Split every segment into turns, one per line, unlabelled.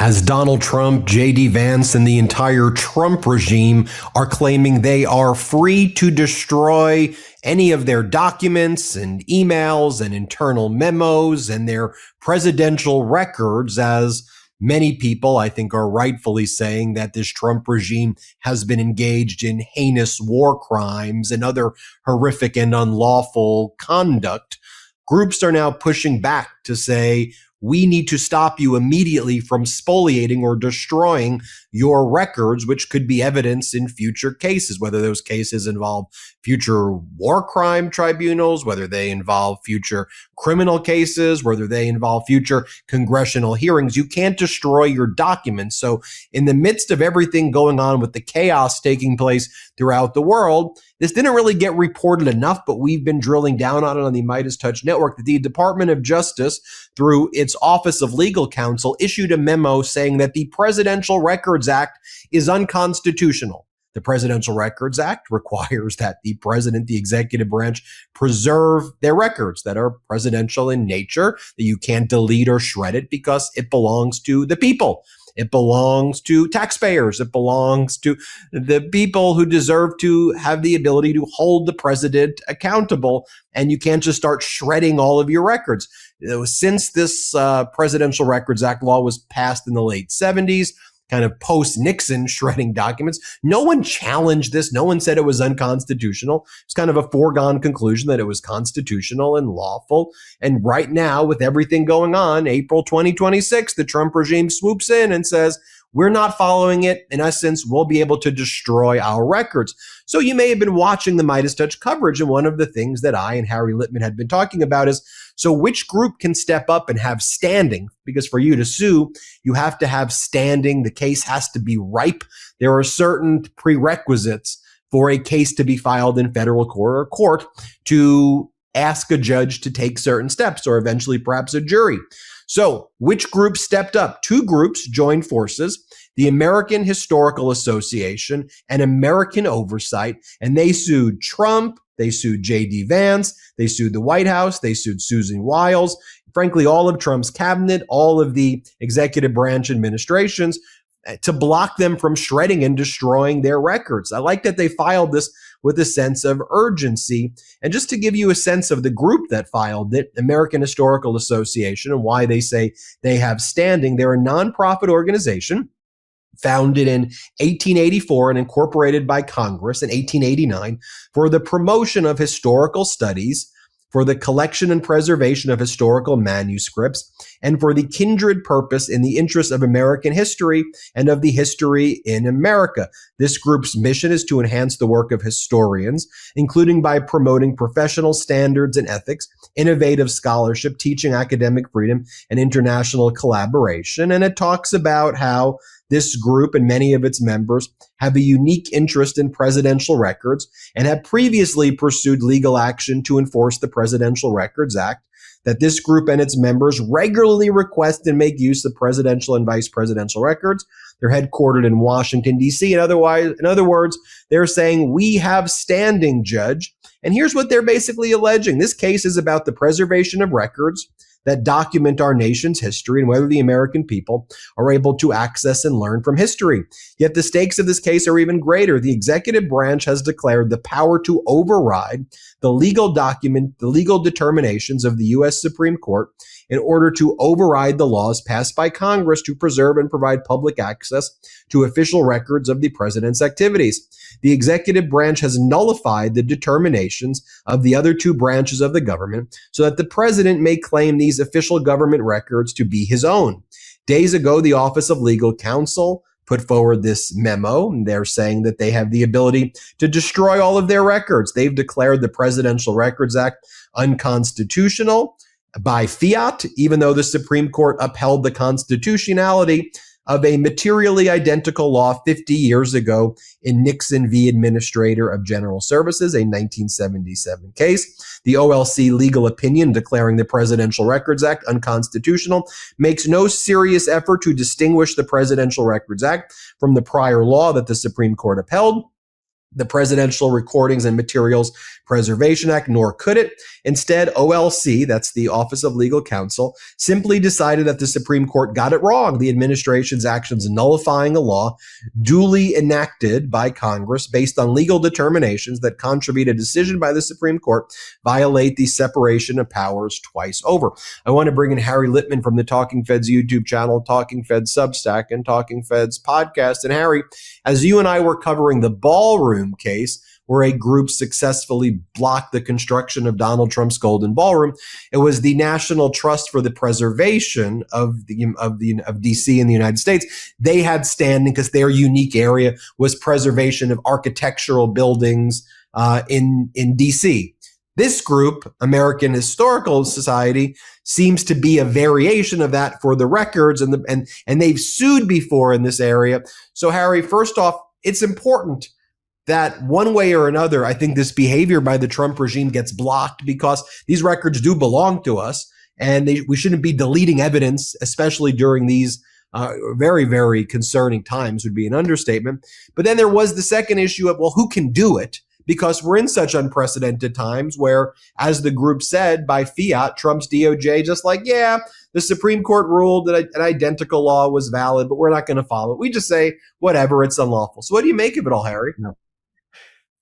As Donald Trump, J.D. Vance, and the entire Trump regime are claiming they are free to destroy any of their documents and emails and internal memos and their presidential records, as many people, I think, are rightfully saying that this Trump regime has been engaged in heinous war crimes and other horrific and unlawful conduct. Groups are now pushing back to say, we need to stop you immediately from spoliating or destroying your records, which could be evidence in future cases, whether those cases involve future war crime tribunals, whether they involve future criminal cases, whether they involve future congressional hearings. You can't destroy your documents. So in the midst of everything going on with the chaos taking place throughout the world, this didn't really get reported enough, but we've been drilling down on it on the MeidasTouch network. The Department of Justice, through its Office of Legal Counsel, issued a memo saying that the Presidential Records Act is unconstitutional. The Presidential Records Act requires that the president, the executive branch, preserve their records that are presidential in nature, that you can't delete or shred it because it belongs to the people. It belongs to taxpayers. It belongs to the people who deserve to have the ability to hold the president accountable. And you can't just start shredding all of your records. Since this Presidential Records Act law was passed in the late 70s, kind of post-Nixon shredding documents, no one challenged this. No one said it was unconstitutional. It's kind of a foregone conclusion that it was constitutional and lawful. And right now, with everything going on, April 2026, the Trump regime swoops in and says, we're not following it. In essence, we'll be able to destroy our records. So you may have been watching the MeidasTouch coverage, and one of the things that I and Harry Litman had been talking about is, so which group can step up and have standing? Because for you to sue, you have to have standing. The case has to be ripe. There are certain prerequisites for a case to be filed in federal court or court to ask a judge to take certain steps, or eventually perhaps a jury. So which group stepped up? Two groups joined forces, the American Historical Association and American Oversight, and they sued Trump, they sued J.D. Vance, they sued the White House, they sued Susan Wiles, frankly, all of Trump's cabinet, all of the executive branch administrations, to block them from shredding and destroying their records. I like that they filed this with a sense of urgency. And just to give you a sense of the group that filed it, American Historical Association, and why they say they have standing, they're a nonprofit organization founded in 1884 and incorporated by Congress in 1889 for the promotion of historical studies, for the collection and preservation of historical manuscripts, and for the kindred purpose in the interest of American history and of the history in America. This group's mission is to enhance the work of historians, including by promoting professional standards and ethics, innovative scholarship, teaching academic freedom, and international collaboration. And it talks about how this group and many of its members have a unique interest in presidential records and have previously pursued legal action to enforce the Presidential Records Act, that this group and its members regularly request and make use of presidential and vice presidential records. They're headquartered in Washington, D.C. In other words, they're saying, we have standing, Judge. And here's what they're basically alleging. This case is about the preservation of records that document our nation's history and whether the American people are able to access and learn from history. Yet the stakes of this case are even greater. The executive branch has declared the power to override the legal determinations of the U.S. Supreme Court in order to override the laws passed by Congress to preserve and provide public access to official records of the president's activities. The executive branch has nullified the determinations of the other two branches of the government so that the president may claim these official government records to be his own. Days ago, the Office of Legal Counsel put forward this memo, and they're saying that they have the ability to destroy all of their records. They've declared the Presidential Records Act unconstitutional by fiat, even though the Supreme Court upheld the constitutionality of a materially identical law 50 years ago in Nixon v. Administrator of General Services, a 1977 case. The OLC legal opinion declaring the Presidential Records Act unconstitutional makes no serious effort to distinguish the Presidential Records Act from the prior law that the Supreme Court upheld. the Presidential Recordings and Materials Preservation Act, nor could it. Instead, OLC, that's the Office of Legal Counsel, simply decided that the Supreme Court got it wrong. The administration's actions nullifying a law duly enacted by Congress based on legal determinations that contravene a decision by the Supreme Court violate the separation of powers twice over. I want to bring in Harry Litman from the Talking Feds YouTube channel, Talking Feds Substack, and Talking Feds podcast. And Harry, as you and I were covering the ballroom case, where a group successfully blocked the construction of Donald Trump's Golden Ballroom, it was the National Trust for the Preservation of DC in the United States. They had standing because their unique area was preservation of architectural buildings in DC. This group, American Historical Society, seems to be a variation of that for the records, and they've sued before in this area. So, Harry, first off, it's important that one way or another, I think this behavior by the Trump regime gets blocked because these records do belong to us, and we shouldn't be deleting evidence, especially during these very, very concerning times would be an understatement. But then there was the second issue of, well, who can do it? Because we're in such unprecedented times where, as the group said, by fiat, Trump's DOJ just like, yeah, the Supreme Court ruled that an identical law was valid, but we're not going to follow it. We just say, whatever, it's unlawful. So what do you make of it all, Harry? No.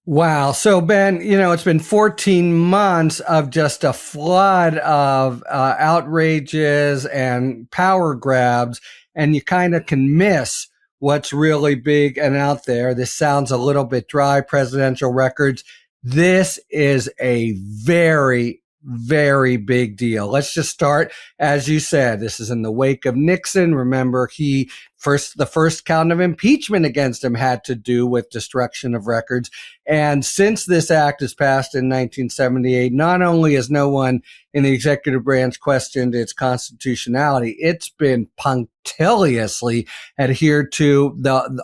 Wow. So, Ben, it's been 14 months of just a flood of outrages and power grabs, and you kind of can miss what's really big and out there. This sounds a little bit dry, presidential records. This is a very, very big deal. Let's just start, as you said, this is in the wake of Nixon. Remember, the first count of impeachment against him had to do with destruction of records. And since this act was passed in 1978, not only has no one in the executive branch questioned its constitutionality, it's been punctiliously adhered to.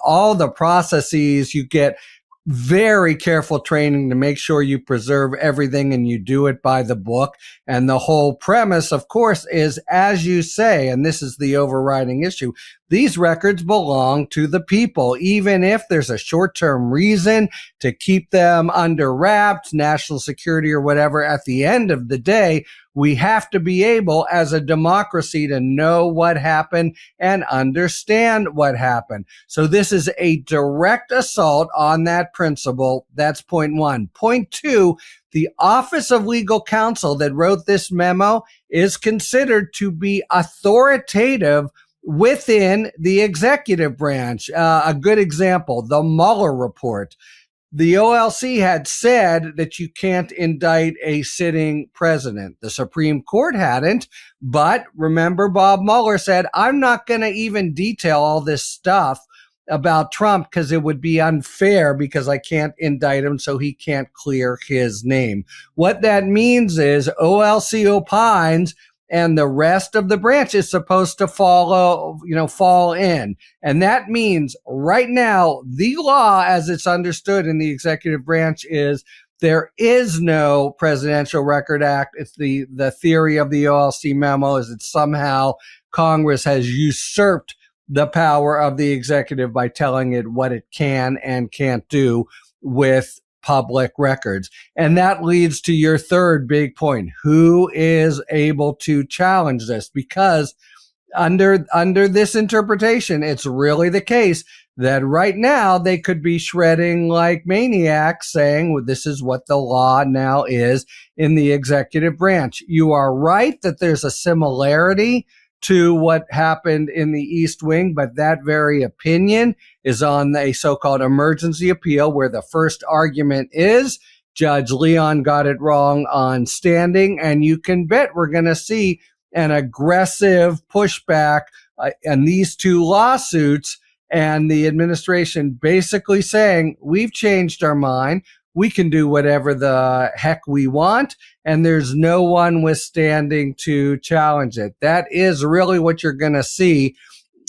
All the processes, you get very careful training to make sure you preserve everything and you do it by the book. And the whole premise, of course, is, as you say, and this is the overriding issue, these records belong to the people, even if there's a short-term reason to keep them under wraps, national security or whatever. At the end of the day, we have to be able, as a democracy, to know what happened and understand what happened. So this is a direct assault on that principle. That's point one. Point two, the Office of Legal Counsel that wrote this memo is considered to be authoritative within the executive branch. A good example, the Mueller report. The OLC had said that you can't indict a sitting president. The Supreme Court hadn't, but remember, Bob Mueller said, I'm not going to even detail all this stuff about Trump because it would be unfair because I can't indict him, so he can't clear his name. What that means is OLC opines and the rest of the branch is supposed to fall in. And that means right now, the law as it's understood in the executive branch is there is no Presidential Record Act. It's the theory of the OLC memo is that somehow Congress has usurped the power of the executive by telling it what it can and can't do with public records. And that leads to your third big point. Who is able to challenge this? Because under this interpretation, it's really the case that right now they could be shredding like maniacs saying, well, this is what the law now is in the executive branch. You are right that there's a similarity to what happened in the East Wing, but that very opinion is on a so-called emergency appeal where the first argument is Judge Leon got it wrong on standing, and you can bet we're going to see an aggressive pushback in these two lawsuits, and the administration basically saying, we've changed our mind. We can do whatever the heck we want, and there's no one withstanding to challenge it. That is really what you're going to see.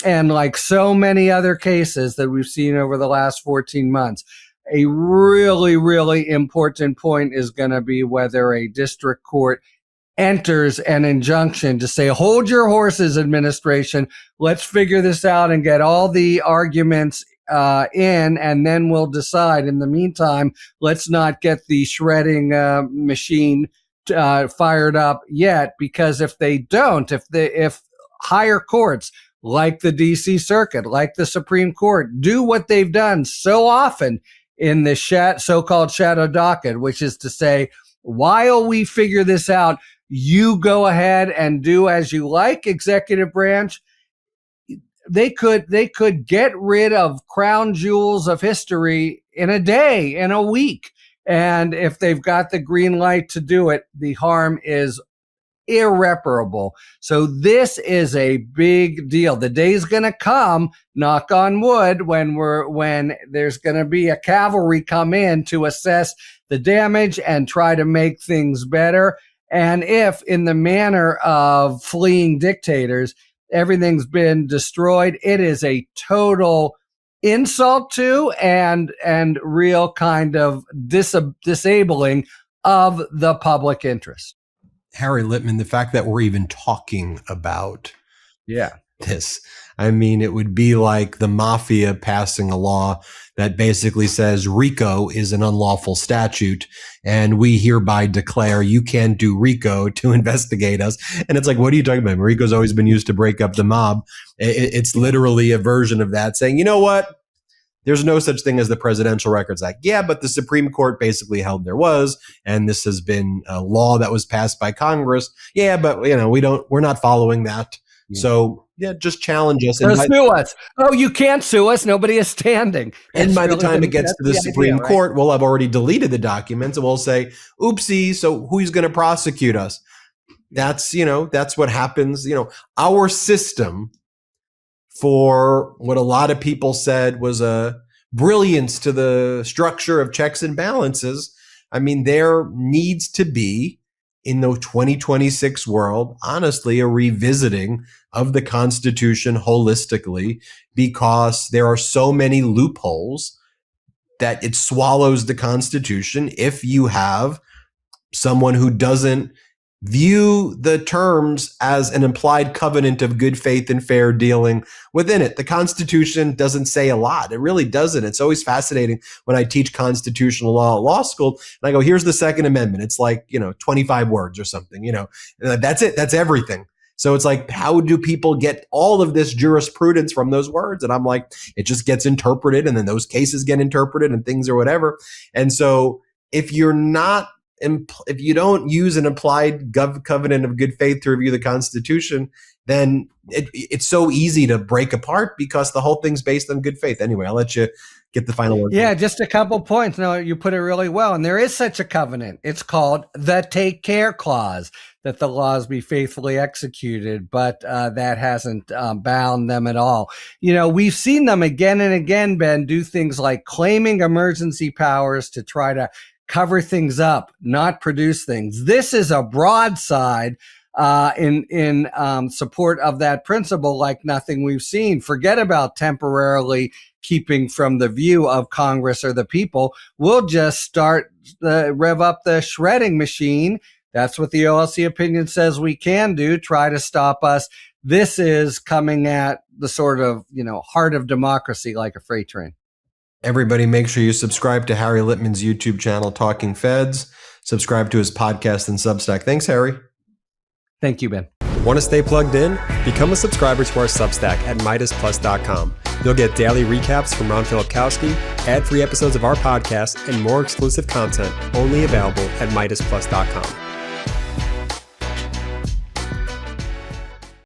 And like so many other cases that we've seen over the last 14 months, a really, really important point is going to be whether a district court enters an injunction to say, hold your horses, administration. Let's figure this out and get all the arguments in, and then we'll decide. In the meantime, let's not get the shredding machine fired up yet, because if they don't, if higher courts like the DC Circuit, like the Supreme Court, do what they've done so often in the so-called shadow docket, which is to say, while we figure this out, you go ahead and do as you like, executive branch. They could get rid of crown jewels of history in a day, in a week. And if they've got the green light to do it, the harm is irreparable. So this is a big deal. The day's going to come, knock on wood, when there's going to be a cavalry come in to assess the damage and try to make things better. And if, in the manner of fleeing dictators, everything's been destroyed, it is a total insult to and real kind of disabling of the public interest.
Harry Litman, the fact that we're even talking about
Yeah.
this, I mean, it would be like the mafia passing a law that basically says RICO is an unlawful statute, and we hereby declare you can't do RICO to investigate us. And it's like, what are you talking about? RICO's always been used to break up the mob. It's literally a version of that, saying, you know what? There's no such thing as the Presidential Records Act. Yeah, but the Supreme Court basically held there was, and this has been a law that was passed by Congress. Yeah, but we're not following that. Yeah. So yeah, just challenge us.
So sue us. Oh, you can't sue us. Nobody is standing.
And by the time it gets to the Supreme Court, we'll have already deleted the documents, and we'll say, oopsie, so who's going to prosecute us? That's what happens. Our system, for what a lot of people said was a brilliance to the structure of checks and balances. I mean, there needs to be, in the 2026 world, honestly, a revisiting of the Constitution holistically, because there are so many loopholes that it swallows the Constitution if you have someone who doesn't view the terms as an implied covenant of good faith and fair dealing within it. The Constitution doesn't say a lot. It really doesn't. It's always fascinating when I teach constitutional law at law school, and I go, here's the Second Amendment. It's like, 25 words or something, that's it. That's everything. So it's like, how do people get all of this jurisprudence from those words? And I'm like, it just gets interpreted, and then those cases get interpreted and things or whatever. And so if you don't use an implied covenant of good faith to review the Constitution, then it's so easy to break apart, because the whole thing's based on good faith. Anyway, I'll let you get the final word.
Yeah, just a couple points. No, you put it really well. And there is such a covenant. It's called the Take Care Clause, that the laws be faithfully executed, but that hasn't bound them at all. We've seen them again and again, Ben, do things like claiming emergency powers to try to cover things up, not produce things. This is a broadside in support of that principle like nothing we've seen. Forget about temporarily keeping from the view of Congress or the people. We'll just rev up the shredding machine. That's what the OLC opinion says we can do, try to stop us. This is coming at the sort of, heart of democracy like a freight train.
Everybody, make sure you subscribe to Harry Litman's YouTube channel, Talking Feds. Subscribe to his podcast and Substack. Thanks, Harry.
Thank you, Ben.
Want to stay plugged in? Become a subscriber to our Substack at MeidasPlus.com. You'll get daily recaps from Ron Filipkowski, ad-free episodes of our podcast, and more exclusive content only available at MeidasPlus.com.